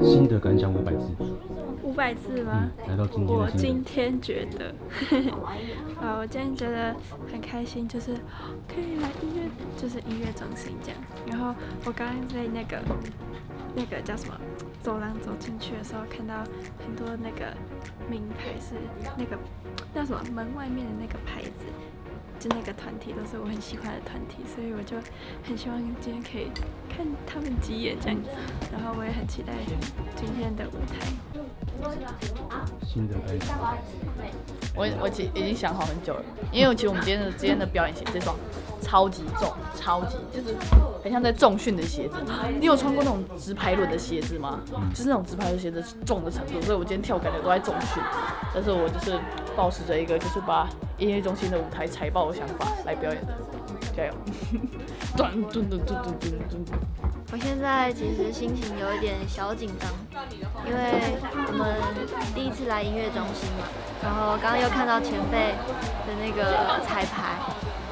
新的感想500字。500字吗？来到今天的我今天觉得，我今天觉得很开心，就是可以来音乐中心这样。然后我刚刚在那个叫什么走廊走进去的时候，看到很多那个名牌是那个叫什么门外面的那个牌子。就那个团体都是我很喜欢的团体，所以我就很希望今天可以看他们几眼这样子，然后我也很期待今天的舞台。新的开始。我其实已经想好很久了，因为其实我们今天的表演鞋这双超级重，超级就是很像在重训的鞋子。你有穿过那种直排轮的鞋子吗？就是那种直排轮鞋子重的程度，所以我今天跳感觉都在重训。但是我就是抱持着一个就是把音乐中心的舞台踩爆的想法来表演的，加油！我现在其实心情有一点小紧张，因为我们第一次来音乐中心嘛，然后刚刚又看到前辈的那个彩排，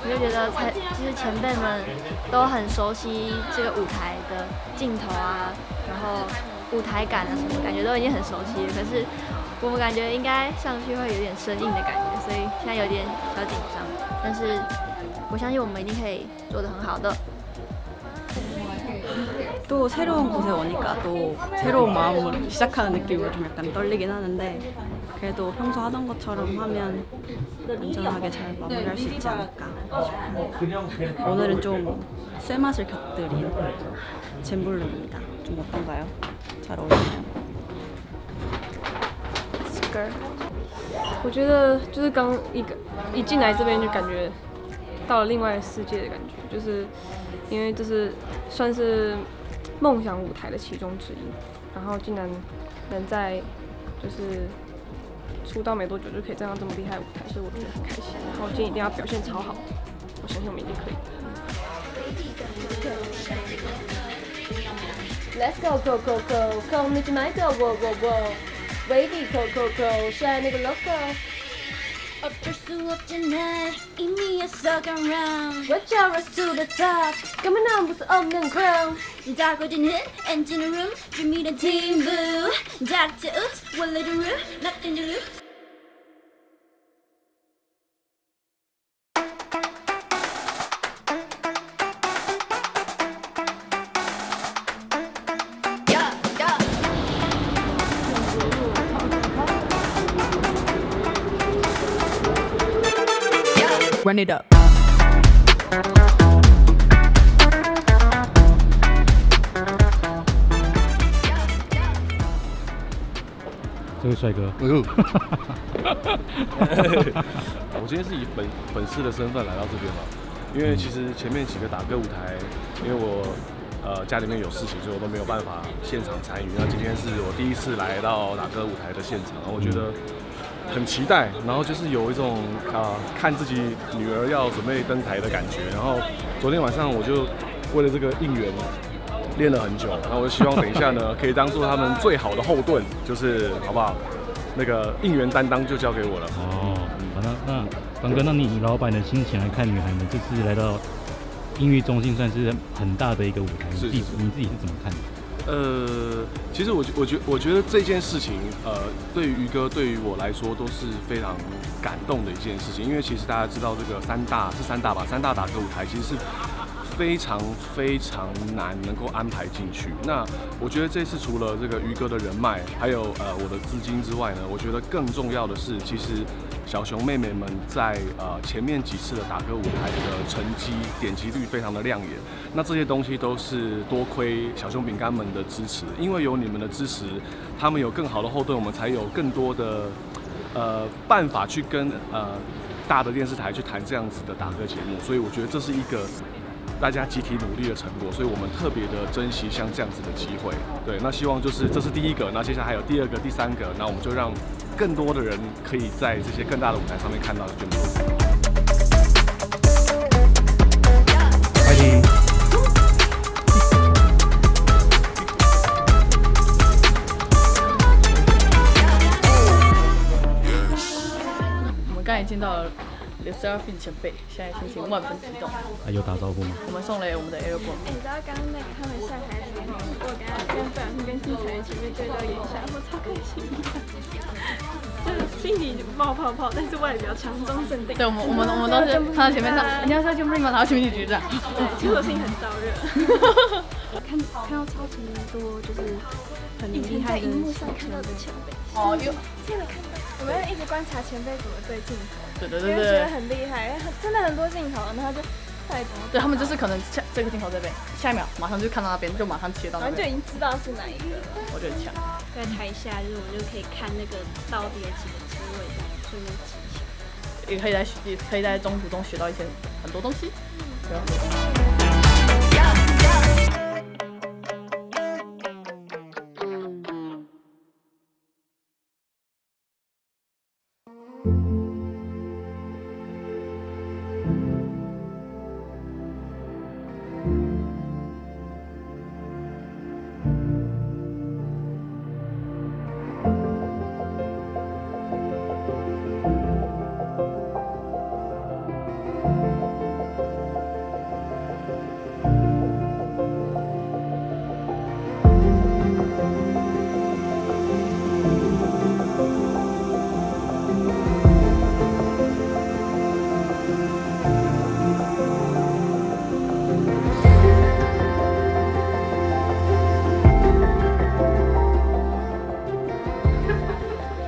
我就觉得就是前辈们都很熟悉这个舞台的镜头啊，然后舞台感啊什么，感觉都已经很熟悉了。可是我们感觉应该上去会有点生硬的感觉，所以现在有点小紧张。但是我相信我们一定可以做得很好的。 또 새로운 곳에 오니까 또 새로운 마음으로 시작하는 느낌으로 좀 약간 떨리긴 하는데 그래도 평소 하던 것처럼 하면 안전하게 잘 마무리할 수 있지 않을까 싶어요. 오늘은 좀 쇠맛을 곁들인 젠블룸입니다. 좀 어떤가요? 잘 어울리나요? 我觉得就是刚一进来这边就感觉到了另外世界的感觉，就是因为这是算是梦想舞台的其中之一，然后竟然能在就是出道没多久就可以站上这么厉害的舞台，所以我觉得很开心。然后今天一定要表现超好，我相信我们一定可以。Let's go go go go， Come with my go go go go，Baby go go go， 帅那个 logo。 어쩔 수 없잖아 이미 썩은 round Watch out, rise to the top. Coming on, 무슨 없는 crown. 달궈진 흙 engine room dreaming team boo direct to oops one little room nothing to lose Run it up. 这位帅哥，我今天是以粉丝的身份来到这边嘛，因为其实前面几个打歌舞台，因为我家里面有事情，所以我都没有办法现场参与。那今天是我第一次来到打歌舞台的现场，然后我觉得很期待，然后就是有一种看自己女儿要准备登台的感觉。然后昨天晚上我就为了这个应援练了很久，然后我就希望等一下呢可以当做他们最好的后盾，就是好不好？那个应援担当就交给我了。哦，好的，那方哥，那你以老板的心情来看女孩们这次来到音乐中心，算是很大的一个舞台，你自己是怎么看的？其实我觉得这件事情，对于于哥，对于我来说都是非常感动的一件事情，因为其实大家知道这个三大吧，三大打歌舞台其实是非常难能够安排进去。那我觉得这次除了这个于哥的人脉，还有我的资金之外呢，我觉得更重要的是，其实小熊妹妹们在前面几次的打歌舞台的成绩点击率非常的亮眼。那这些东西都是多亏小熊饼干们的支持，因为有你们的支持，他们有更好的后盾，我们才有更多的办法去跟大的电视台去谈这样子的打歌节目。所以我觉得这是一个大家集体努力的成果，所以我们特别的珍惜像这样子的机会。对，那希望就是这是第一个，那接下来还有第二个、第三个，那我们就让更多的人可以在这些更大的舞台上面看到卷毛。欢迎。我们刚才见到了刘 Seraphine 前辈，现在心情万分激动。有打招呼吗？我们送了我们的 AirPod。你知道刚刚那个他们下台的时候，我跟不小心跟精彩的前面对到眼下，我超开心的，就是心里冒泡泡，但是外表强装镇定。对，我们都是看到前面上，人家说就 Ring 嘛，然后前面就局长。对，其实我心里很燥热。看到超级多就是很厉害的荧幕上看到的前辈。哦，有真的看到，我们要一直观察前辈怎么对镜头。对，因为觉得很厉害，真的很多镜头，然后就到底怎么？对他们就是可能这个镜头这边，下一秒马上就看到那边，就马上切到那边，反正就已经知道是哪一个。我觉得很强。在台下，就是我们就可以看那个到底有几个机位，顺便记一下。也可以在中途中学到一些很多东西。对啊。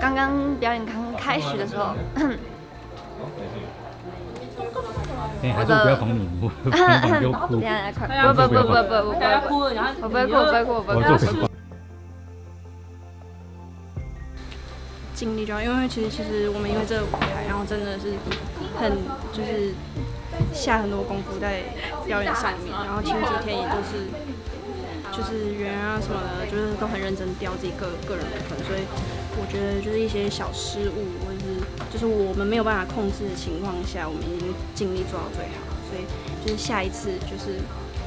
刚刚表演刚开始的时候，还是我不要捧你，我不要哭。等下快，不，我不会哭，我不会哭。尽力就好，因为其实我们因为这个舞台，然后真的是很就是下很多功夫在表演上面，然后前几天也都是就是圆啊什么的，就是都很认真雕自己个人部分，所以我觉得就是一些小失误，或者是就是我们没有办法控制的情况下，我们已经尽力做到最好，所以就是下一次就是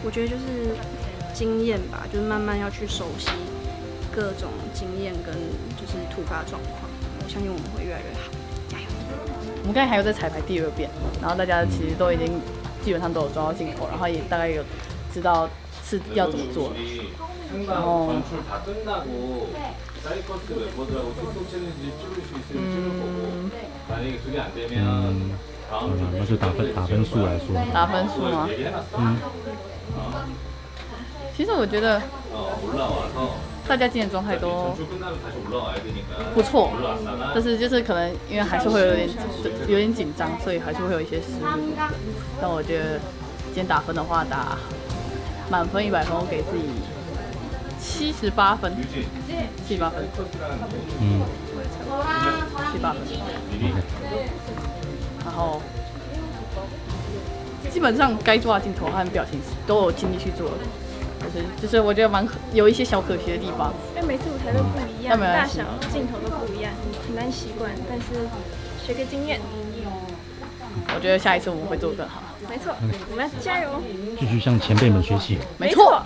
我觉得就是经验吧，就是慢慢要去熟悉各种经验跟就是突发状况，我相信我们会越来越好，加油！我们刚才还有在彩排第2遍，然后大家其实都已经基本上都有抓到镜头，然后也大概有知道是要怎么做了。然后，那就打分数来说。打分数吗？其实我觉得大家今天状态都不错，但是就是可能因为还是会有点紧张，所以还是会有一些失误。但我觉得今天打分的话，打满分100分，我给自己78分，78分。78分。然后基本上该抓的镜头和表情都有尽力去做了。就是我觉得有一些小可惜的地方，因为每次舞台都不一样，大小镜头都不一样，很难习惯，但是学个经验。我觉得下一次我们会做得更好。没错，我们要加油，继续向前辈们学习。没错。